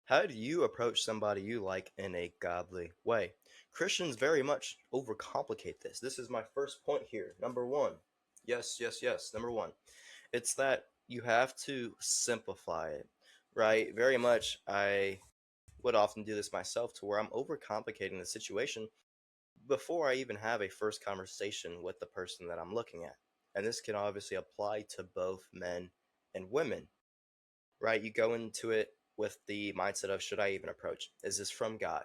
How do you approach somebody you like in a godly way? Christians very much overcomplicate this. This is my first point here. Number one. Yes, yes, yes. Number one. It's that you have to simplify it, right? Very much, I would often do this myself to where I'm overcomplicating the situation before I even have a first conversation with the person that I'm looking at. And this can obviously apply to both men and women, right? You go into it with the mindset of, should I even approach? Is this from God,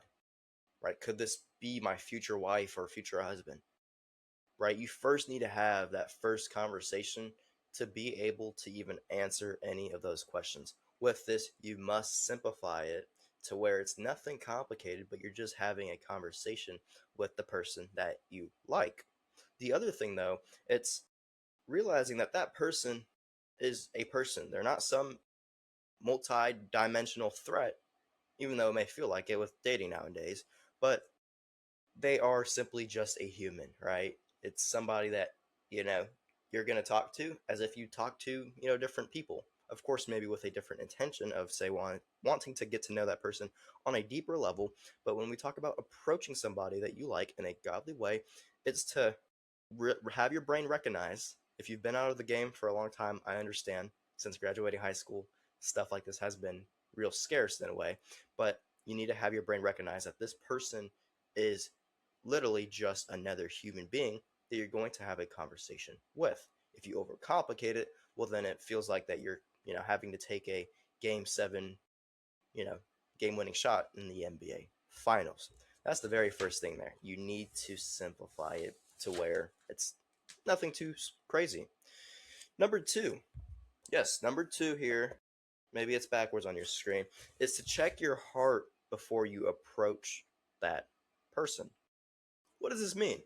right? Could this be my future wife or future husband, right? You first need to have that first conversation to be able to even answer any of those questions. With this, you must simplify it to where it's nothing complicated, but you're just having a conversation with the person that you like. The other thing, though, it's realizing that that person is a person. They're not some multi-dimensional threat, even though it may feel like it with dating nowadays, but they are simply just a human, right? It's somebody that, you know, you're going to talk to as if you talk to, different people. Of course, maybe with a different intention of, say, wanting to get to know that person on a deeper level. But when we talk about approaching somebody that you like in a godly way, it's to have your brain recognize. If you've been out of the game for a long time, I understand, since graduating high school, stuff like this has been real scarce in a way. But you need to have your brain recognize that this person is literally just another human being that you're going to have a conversation with. If you overcomplicate it, well, then it feels like that you're, having to take a game seven, you know, game winning shot in the NBA finals. That's the very first thing there. You need to simplify it to where it's nothing too crazy. Number two, yes, number two here, maybe it's backwards on your screen, is to check your heart before you approach that person. What does this mean?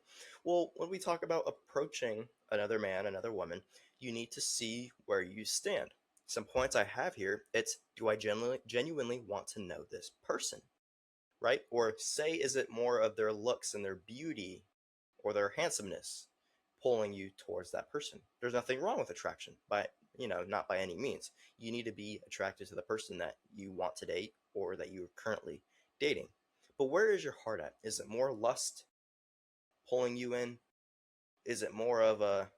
Well, when we talk about approaching another man, another woman, you need to see where you stand. Some points I have here, it's, do I genuinely want to know this person, right? Or say, is it more of their looks and their beauty or their handsomeness pulling you towards that person? There's nothing wrong with attraction, but not by any means. You need to be attracted to the person that you want to date or that you're currently dating. But where is your heart at? Is it more lust pulling you in? Is it more of a,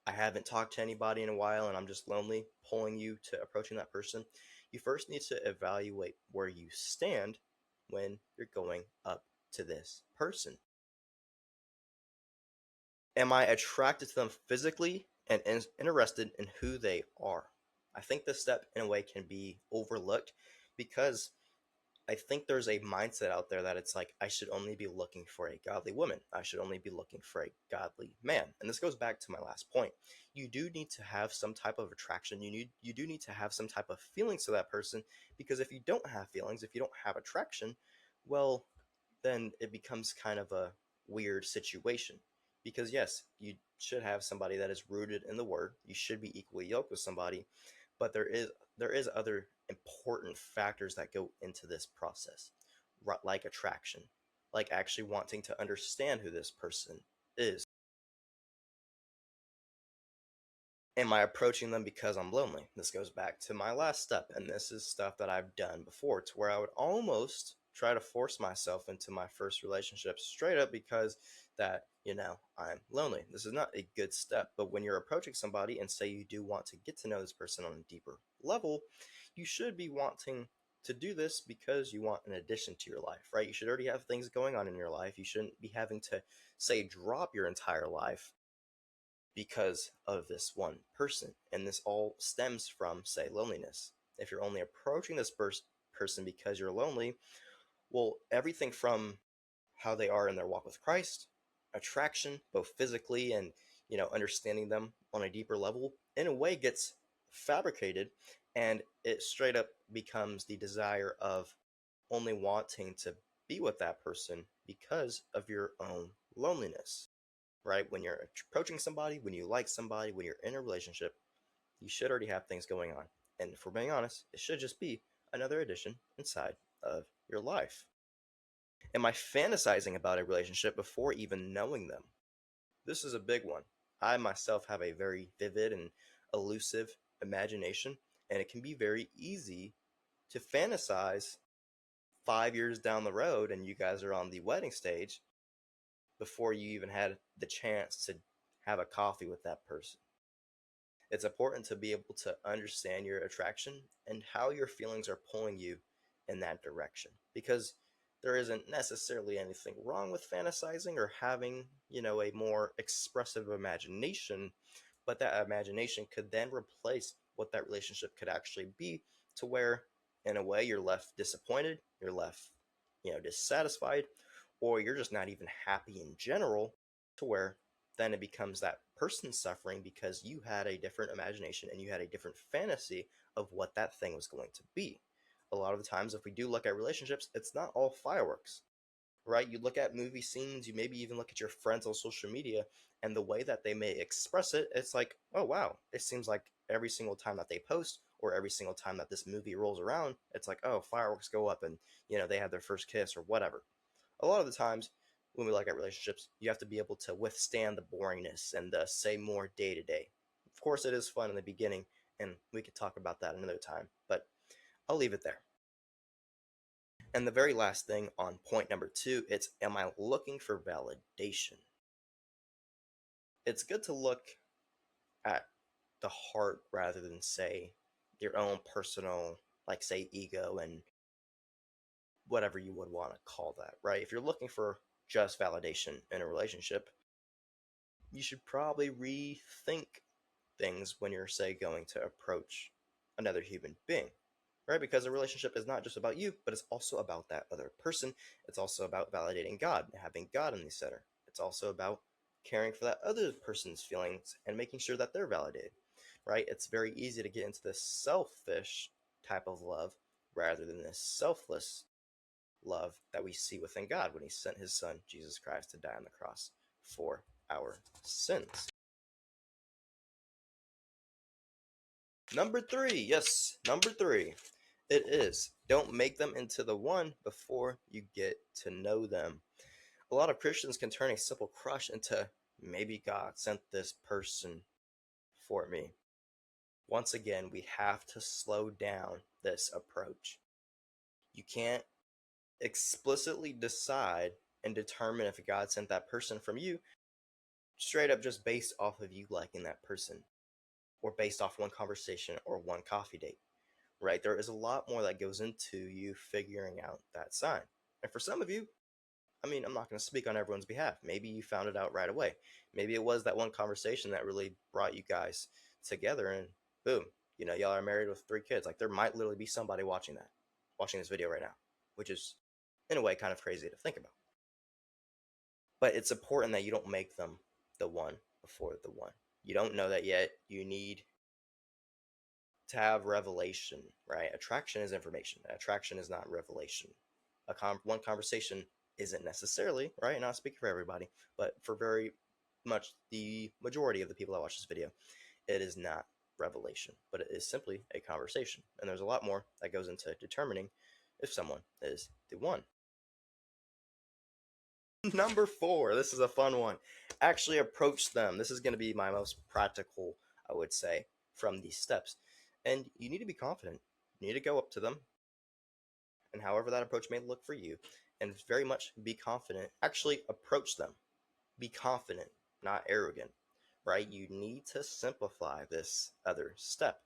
I haven't talked to anybody in a while and I'm just lonely, pulling you to approaching that person? You first need to evaluate where you stand when you're going up to this person. Am I attracted to them physically and interested in who they are? I think this step, in a way, can be overlooked because I think there's a mindset out there that it's like, I should only be looking for a godly woman. I should only be looking for a godly man. And this goes back to my last point. You do need to have some type of attraction. You do need to have some type of feelings to that person, because if you don't have feelings, if you don't have attraction, well, then it becomes kind of a weird situation. Because yes, you should have somebody that is rooted in the word. You should be equally yoked with somebody, but there is other important factors that go into this process, like attraction, like actually wanting to understand who this person is. Am I approaching them because I'm lonely? This goes back to my last step, and this is stuff that I've done before, to where I would almost try to force myself into my first relationship straight up because that, I'm lonely. This is not a good step, but when you're approaching somebody and say you do want to get to know this person on a deeper level, you should be wanting to do this because you want an addition to your life, right? You should already have things going on in your life. You shouldn't be having to, say, drop your entire life because of this one person. And this all stems from, say, loneliness. If you're only approaching this person because you're lonely, well, everything from how they are in their walk with Christ, attraction, both physically and, understanding them on a deeper level, in a way gets fabricated, and it straight up becomes the desire of only wanting to be with that person because of your own loneliness, right? When you're approaching somebody, when you like somebody, when you're in a relationship, you should already have things going on. And if we're being honest, it should just be another addition inside of your life. Am I fantasizing about a relationship before even knowing them? This is a big one. I myself have a very vivid and elusive imagination, and it can be very easy to fantasize 5 years down the road and you guys are on the wedding stage before you even had the chance to have a coffee with that person. It's important to be able to understand your attraction and how your feelings are pulling you in that direction, because there isn't necessarily anything wrong with fantasizing or having, a more expressive imagination, but that imagination could then replace what that relationship could actually be, to where in a way you're left disappointed, you're left, dissatisfied, or you're just not even happy in general, to where then it becomes that person suffering because you had a different imagination and you had a different fantasy of what that thing was going to be. A lot of the times, if we do look at relationships, it's not all fireworks, right? You look at movie scenes, you maybe even look at your friends on social media, and the way that they may express it, it's like, oh wow, it seems like every single time that they post or every single time that this movie rolls around, it's like, oh, fireworks go up and, they have their first kiss or whatever. A lot of the times, when we look at relationships, you have to be able to withstand the boringness and the say more day to day. Of course, it is fun in the beginning, and we could talk about that another time, but I'll leave it there. And the very last thing on point number 2, it's, am I looking for validation? It's good to look at the heart rather than, say, your own personal, like, say, ego and whatever you would want to call that, right? If you're looking for just validation in a relationship, you should probably rethink things when you're, say, going to approach another human being, right? Because a relationship is not just about you, but it's also about that other person. It's also about validating God, having God in the center. It's also about caring for that other person's feelings and making sure that they're validated, right? It's very easy to get into this selfish type of love rather than this selfless love that we see within God when He sent His Son, Jesus Christ, to die on the cross for our sins. Number 3, yes, number 3. It is, don't make them into the one before you get to know them. A lot of Christians can turn a simple crush into, maybe God sent this person for me. Once again, we have to slow down this approach. You can't explicitly decide and determine if God sent that person from you straight up just based off of you liking that person, or based off one conversation or one coffee date, right? There is a lot more that goes into you figuring out that sign. And for some of you, I mean, I'm not going to speak on everyone's behalf. Maybe you found it out right away. Maybe it was that one conversation that really brought you guys together, and boom, y'all are married with 3 kids. Like, there might literally be somebody watching this video right now, which is, in a way, kind of crazy to think about. But it's important that you don't make them the one before the one. You don't know that yet. You need to have revelation, right? Attraction is information. Attraction is not revelation. One conversation isn't necessarily, right? Not speaking for everybody, but for very much the majority of the people that watch this video, it is not revelation, but it is simply a conversation. And there's a lot more that goes into determining if someone is the one. Number 4, this is a fun one. Actually approach them. This is going to be my most practical, I would say, from these steps. And you need to be confident. You need to go up to them, and however that approach may look for you, and very much be confident. Actually approach them. Be confident, not arrogant, right? You need to simplify this other step.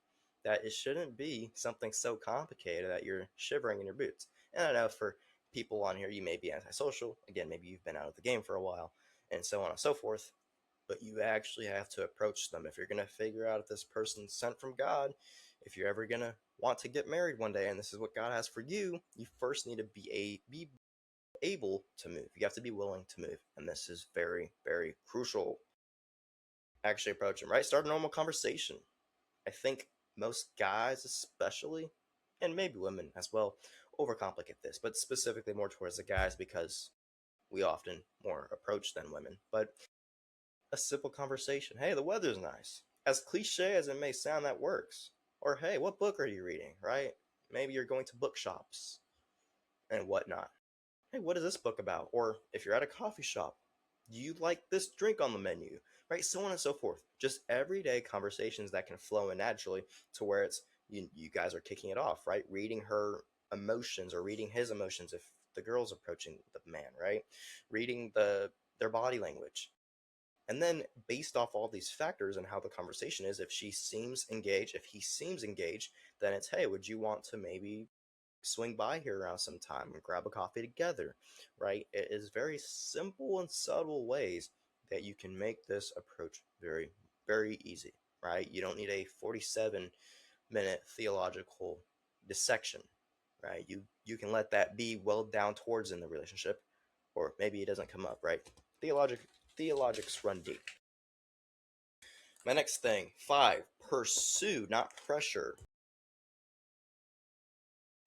That it shouldn't be something so complicated that you're shivering in your boots. And I know for people on here, you may be antisocial. Again, maybe you've been out of the game for a while, and so on and so forth. But you actually have to approach them. If you're going to figure out if this person's sent from God, if you're ever going to want to get married one day and this is what God has for you, you first need to be able to move. You have to be willing to move. And this is very, very crucial. Actually approach them, right? Start a normal conversation. I think most guys especially, and maybe women as well, overcomplicate this, but specifically more towards the guys because we often more approach than women. But a simple conversation. Hey, the weather's nice. As cliche as it may sound, that works. Or, hey, what book are you reading, right? Maybe you're going to bookshops and whatnot. Hey, what is this book about? Or if you're at a coffee shop, do you like this drink on the menu? Right? So on and so forth. Just everyday conversations that can flow in naturally to where it's you guys are kicking it off, right? Reading her emotions or reading his emotions if the girl's approaching the man, right? Reading their body language. And then based off all these factors and how the conversation is, if she seems engaged, if he seems engaged, then it's, hey, would you want to maybe swing by here around some time and grab a coffee together, right? It is very simple and subtle ways that you can make this approach very, very easy, right? You don't need a 47-minute theological dissection, right? You can let that be well down towards in the relationship, or maybe it doesn't come up, right? Theologics run deep. My next thing, 5, pursue, not pressure.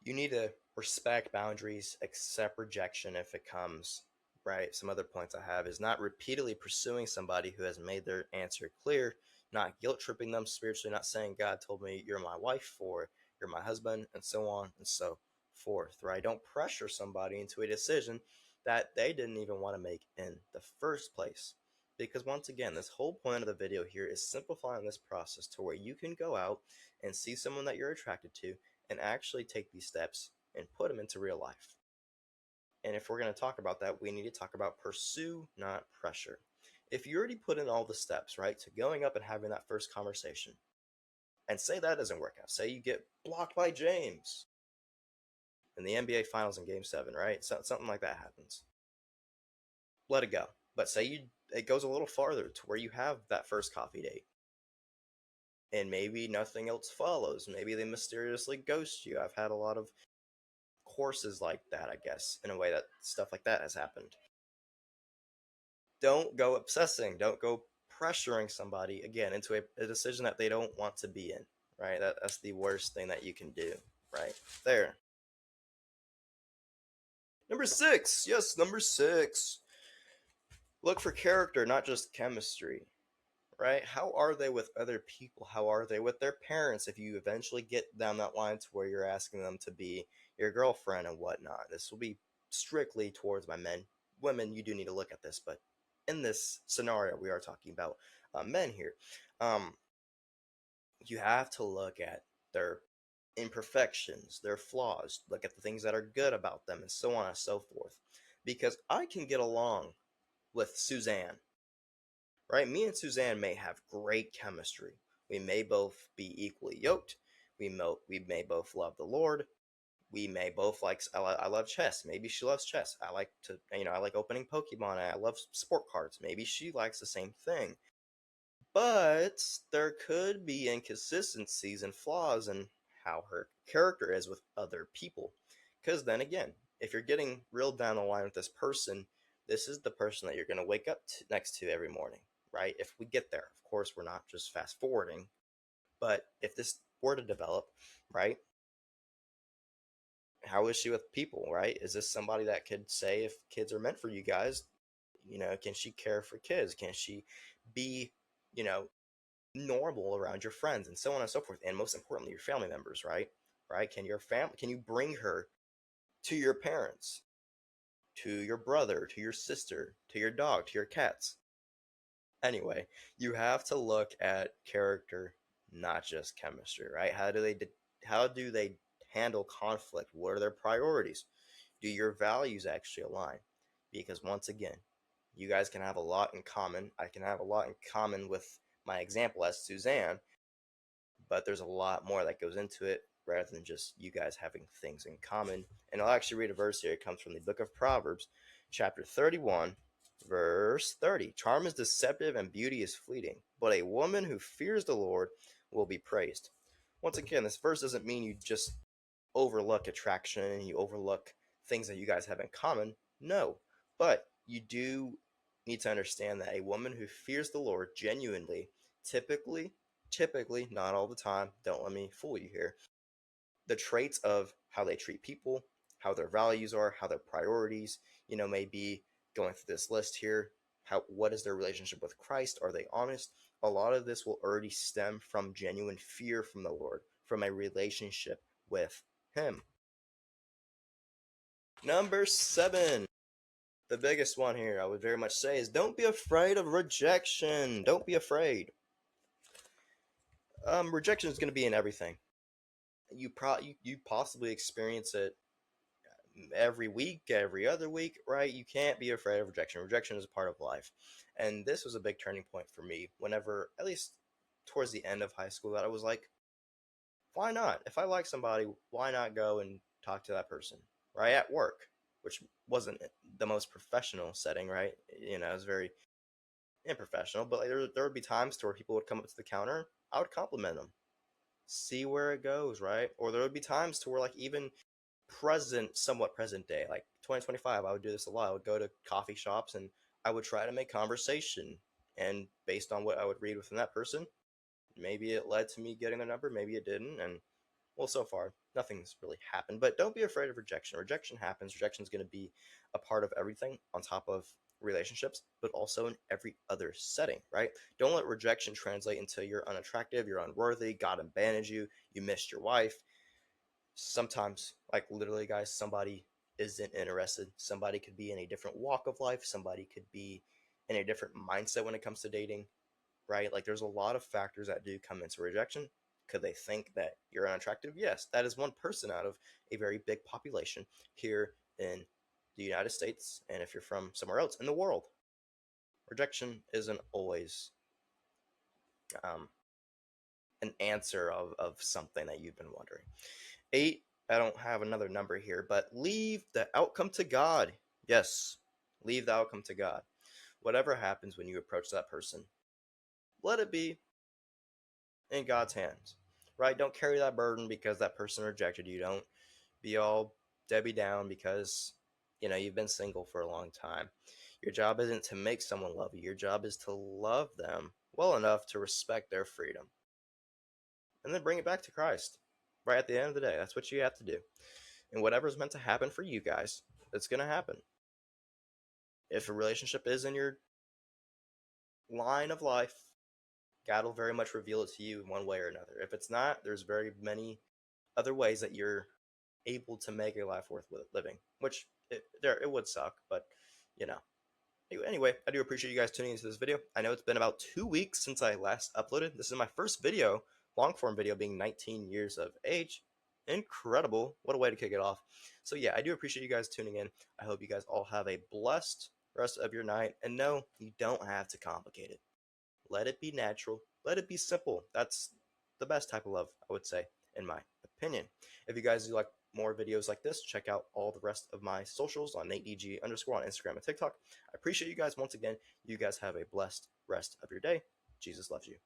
You need to respect boundaries, accept rejection if it comes, right? Some other points I have is not repeatedly pursuing somebody who has made their answer clear, not guilt tripping them spiritually, not saying, God told me you're my wife or you're my husband, and so on and so forth, right? Don't pressure somebody into a decision that they didn't even want to make in the first place. Because once again, this whole point of the video here is simplifying this process to where you can go out and see someone that you're attracted to and actually take these steps and put them into real life. And if we're going to talk about that, we need to talk about pursue, not pressure. If you already put in all the steps, right, to going up and having that first conversation, and say that doesn't work out, say you get blocked by James in the NBA Finals in Game 7, right? So, something like that happens. Let it go. But say it goes a little farther to where you have that first coffee date, and maybe nothing else follows. Maybe they mysteriously ghost you. I've had a lot of courses like that, I guess, in a way that stuff like that has happened. Don't go obsessing. Don't go pressuring somebody, again, into a decision that they don't want to be in, right? That's the worst thing that you can do, right? There. Number 6. Yes, number 6. Look for character, not just chemistry, right? How are they with other people? How are they with their parents? If you eventually get down that line to where you're asking them to be your girlfriend and whatnot, this will be strictly towards my men. Women, you do need to look at this, but in this scenario, we are talking about men here. You have to look at their imperfections, their flaws, look at the things that are good about them, and so on and so forth. Because I can get along with Suzanne, right? Me and Suzanne may have great chemistry. We may both be equally yoked. We may both love the Lord. We may both like. I love chess. Maybe she loves chess. I like to. I like opening Pokemon. I love sport cards. Maybe she likes the same thing. But there could be inconsistencies and flaws in how her character is with other people. Because then again, if you're getting real down the line with this person, this is the person that you're going to wake up next to every morning, right? If we get there, of course, we're not just fast forwarding, but if this were to develop, right? How is she with people, right? Is this somebody that could say if kids are meant for you guys? Can she care for kids? Can she be, you know, normal around your friends and so on and so forth, and most importantly, your family members, right? Can you bring her to your parents, to your brother, to your sister, to your dog, to your cats? Anyway, you have to look at character, not just chemistry, right? How do they handle conflict? What are their priorities? Do your values actually align? Because once again, you guys can have a lot in common. I can have a lot in common with my example as Suzanne, but there's a lot more that goes into it rather than just you guys having things in common. And I'll actually read a verse here. It comes from the book of Proverbs, chapter 31, verse 30. Charm is deceptive and beauty is fleeting, but a woman who fears the Lord will be praised. Once again, this verse doesn't mean you just overlook attraction and you overlook things that you guys have in common. No, but you do need to understand that a woman who fears the Lord genuinely, typically, not all the time, don't let me fool you here, the traits of how they treat people, how their values are, how their priorities, may be going through this list here. What is their relationship with Christ? Are they honest? A lot of this will already stem from genuine fear from the Lord, from a relationship with Him. Number 7. The biggest one here, I would very much say, is don't be afraid of rejection. Don't be afraid. Rejection is going to be in everything. you possibly experience it every week, every other week, right? You can't be afraid of rejection. Rejection is a part of life. And this was a big turning point for me whenever, at least towards the end of high school, that I was like, why not? If I like somebody, why not go and talk to that person, right? At work, which wasn't the most professional setting, right? It was very unprofessional, but like, there would be times to where people would come up to the counter, I would compliment them, see where it goes, right? Or there would be times to where, like, even somewhat present day, like 2025, I would do this a lot. I would go to coffee shops and I would try to make conversation. And based on what I would read within that person, maybe it led to me getting their number, maybe it didn't. And well, so far, nothing's really happened. But don't be afraid of rejection. Rejection happens. Rejection is going to be a part of everything on top of relationships, but also in every other setting, right? Don't let rejection translate into you're unattractive, you're unworthy, God abandoned you, you missed your wife. Sometimes, like literally, guys, somebody isn't interested. Somebody could be in a different walk of life. Somebody could be in a different mindset when it comes to dating, right? Like, there's a lot of factors that do come into rejection. Could they think that you're unattractive? Yes, that is one person out of a very big population here in the United States, and if you're from somewhere else in the world. Rejection isn't always um, an answer of something that you've been wondering. 8, I don't have another number here, but leave the outcome to God. Yes, leave the outcome to God. Whatever happens when you approach that person, let it be in God's hands, right? Don't carry that burden because that person rejected you. Don't be all Debbie down because, you've been single for a long time. Your job isn't to make someone love you. Your job is to love them well enough to respect their freedom and then bring it back to Christ. Right at the end of the day, that's what you have to do. And whatever's meant to happen for you guys, it's going to happen. If a relationship is in your line of life, God will very much reveal it to you in one way or another. If it's not, there's very many other ways that you're able to make a life worth living, which it would suck, but you know. Anyway, I do appreciate you guys tuning into this video. I know it's been about 2 weeks since I last uploaded. This is my first video, long form video, being 19 years of age. Incredible. What a way to kick it off. So yeah, I do appreciate you guys tuning in. I hope you guys all have a blessed rest of your night. And no, you don't have to complicate it. Let it be natural. Let it be simple. That's the best type of love, I would say, in my opinion. If you guys do like more videos like this, check out all the rest of my socials on NateDG_ on Instagram and TikTok. I appreciate you guys once again. You guys have a blessed rest of your day. Jesus loves you.